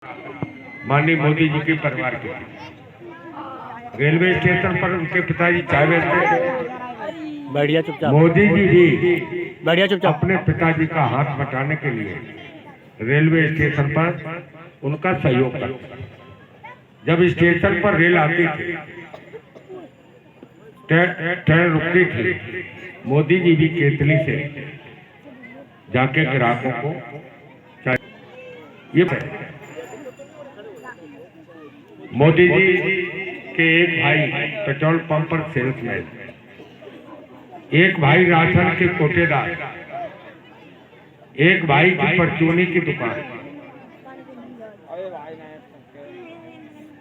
माननीय मोदी जी के परिवार के रेलवे स्टेशन पर उनके पिताजी चाय बेचते थे। बढ़िया चुपचाप। मोदी जी भी बढ़िया चुपचाप। अपने पिताजी का हाथ बटाने के लिए रेलवे स्टेशन पर उनका सहयोग करते। जब स्टेशन पर रेल आती थी, ट्रेन रुकती थी, मोदी जी भी केतली से जाके ग्राहकों को चाय। ये मोदी जी के एक भाई पेट्रोल पंप पर सेल्समैन, एक भाई राशन के कोटेदार, एक भाई की परचूनी की दुकान,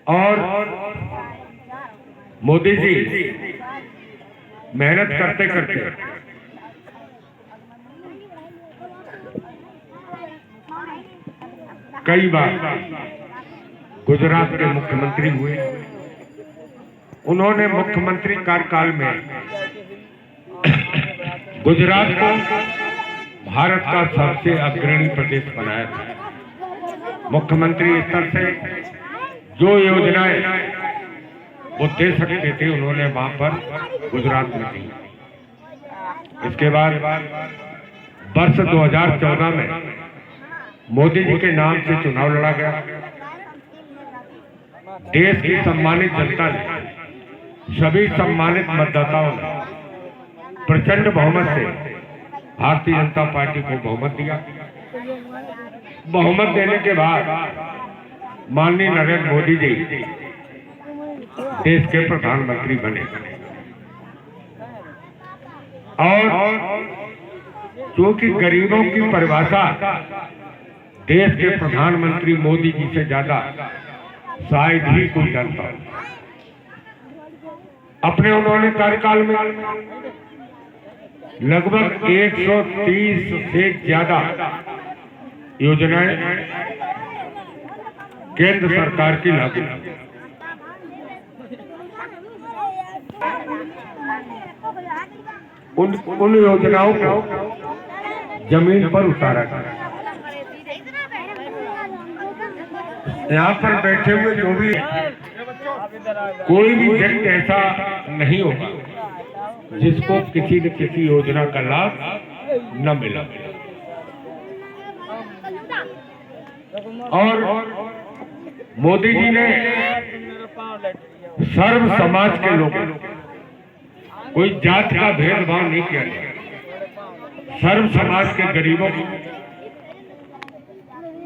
और मोदी जी मेहनत करते करते कई बार गुजरात के मुख्यमंत्री हुए। उन्होंने मुख्यमंत्री कार्यकाल में गुजरात को भारत का सबसे अग्रणी प्रदेश बनाया था। मुख्यमंत्री स्तर से जो योजनाएं वो दे सकते थे, उन्होंने वहां पर गुजरात में दी। इसके बाद वर्ष 2014 में मोदी जी के नाम से चुनाव लड़ा गया। देश की सम्मानित जनता ने, सभी सम्मानित मतदाताओं ने प्रचंड बहुमत से भारतीय जनता पार्टी को बहुमत दिया। बहुमत देने के बाद माननीय नरेंद्र मोदी जी देश के प्रधानमंत्री बने। और क्योंकि गरीबों की परिभाषा देश के प्रधानमंत्री मोदी जी से ज्यादा शायद ही कोई जानता हो। अपने उन्होंने कार्यकाल में लगभग 130 से ज्यादा योजनाएं केंद्र सरकार की लागू। उन योजनाओं को जमीन पर उतारा गया। यहाँ पर बैठे हुए जो भी कोई भी व्यक्ति ऐसा नहीं होगा जिसको किसी न किसी योजना का लाभ न मिला। और मोदी जी ने सर्व समाज के लोगों, कोई जात का भेदभाव नहीं किया गया। सर्व समाज के गरीबों को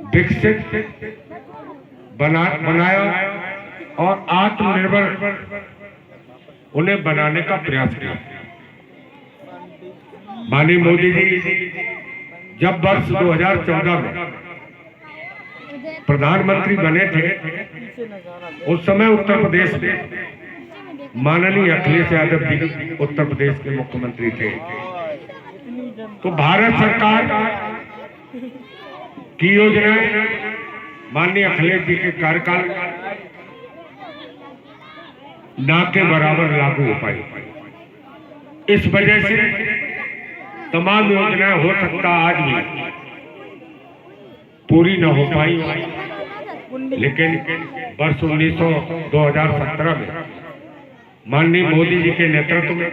विकसित बनाया और आत्मनिर्भर उन्हें बनाने का प्रयास किया। माननीय मोदी जी जब वर्ष 2014 में प्रधानमंत्री बने थे, उस समय उत्तर प्रदेश में माननीय अखिलेश यादव जी उत्तर प्रदेश के मुख्यमंत्री थे। तो भारत सरकार की योजनाएं माननीय अखिलेश जी के कार्यकाल ना के बराबर लागू हो पाई। इस वजह से तमाम योजनाएं हो सकता आज भी पूरी न हो पाई, लेकिन वर्ष 2017 में माननीय मोदी जी के नेतृत्व में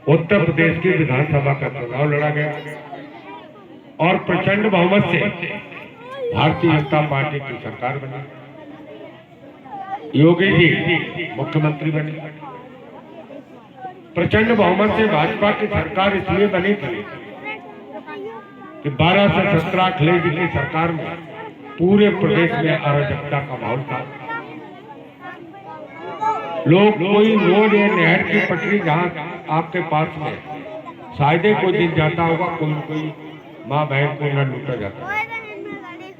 उत्तर प्रदेश की विधानसभा का चुनाव लड़ा गया और प्रचंड बहुमत से भारतीय जनता पार्टी की सरकार बनी। योगी जी मुख्यमंत्री बने। प्रचंड बहुमत से भाजपा की सरकार इसलिए बनी थी कि 12 से 17 अखिलेश जी की सरकार में पूरे प्रदेश में अराजकता का माहौल था। लोग कोई रोड या नहर की पटरी जहां आपके पास में शायद कोई दिन जाता होगा, कोई माँ बहन को न लूटा जाता।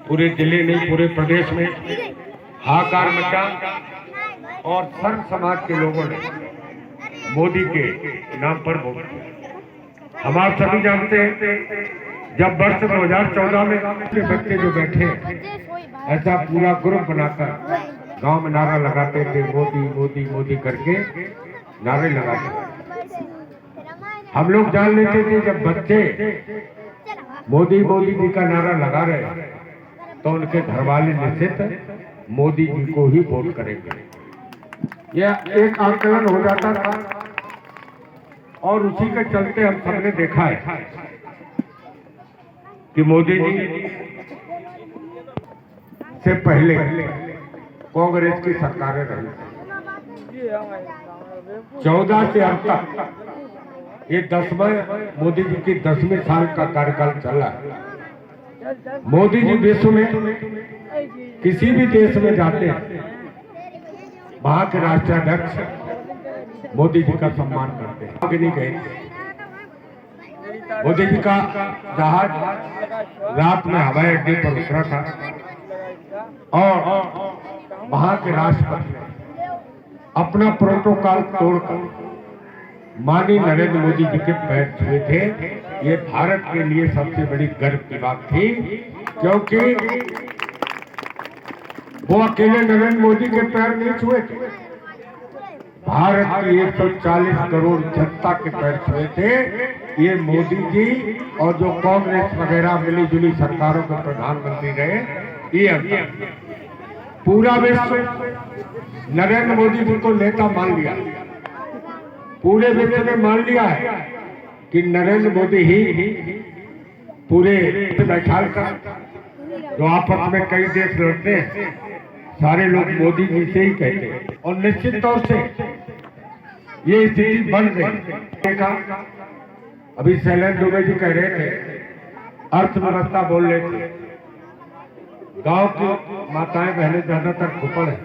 पूरे जिले नहीं, पूरे प्रदेश में हाहाकार मचा और सर्व समाज के लोगों ने मोदी के नाम पर वोट किया। हम आप सभी जानते हैं जब वर्ष 2014 में बच्चे जो बैठे ऐसा पूरा ग्रुप बनाकर गांव में नारा लगाते थे, मोदी मोदी मोदी करके नारे लगाते। हम लोग जान लेते थे जब बच्चे मोदी मोदी जी का नारा लगा रहे तो उनके घर वाले निश्चित मोदी जी को ही वोट करेंगे। यह एक आकलन हो जाता था और उसी के चलते हम सबने देखा है कि मोदी जी से पहले कांग्रेस की सरकारें रही, 14 से अब तक ये 10वां मोदी जी की 10वीं साल का कार्यकाल चला है। मोदी जी विश्व में किसी भी देश में जाते हैं, वहां के राष्ट्राध्यक्ष मोदी जी का सम्मान करते हैं। आगे नहीं गए, मोदी जी का जहाज रात में हवाई अड्डे पर उतरा था और वहां के राष्ट्रपति अपना प्रोटोकॉल तोड़कर माननीय नरेंद्र मोदी जी के पैर छुए थे। ये भारत के लिए सबसे बड़ी गर्व की बात थी, क्योंकि वो अकेले नरेंद्र मोदी के पैर नहीं छुए थे, भारत की 140 करोड़ जनता के पैर छुए थे। ये मोदी जी और जो कांग्रेस वगैरह मिली जुली सरकारों के प्रधानमंत्री रहे, ये पूरा विश्व नरेंद्र मोदी जी को नेता मान लिया। पूरे विश्व ने मान लिया है कि नरेंद्र मोदी ही पूरे बैठा कर, जो आपस में कई देश लड़ते हैं, सारे लोग मोदी जी से ही कहते हैं। और निश्चित तौर से ये स्थिति बन गई। अभी शैलेंद्र दुबे जी कह रहे थे, अर्थव्यवस्था बोल रहे थे, गांव की माताएं बहनें ज्यादातर कुपड़ है,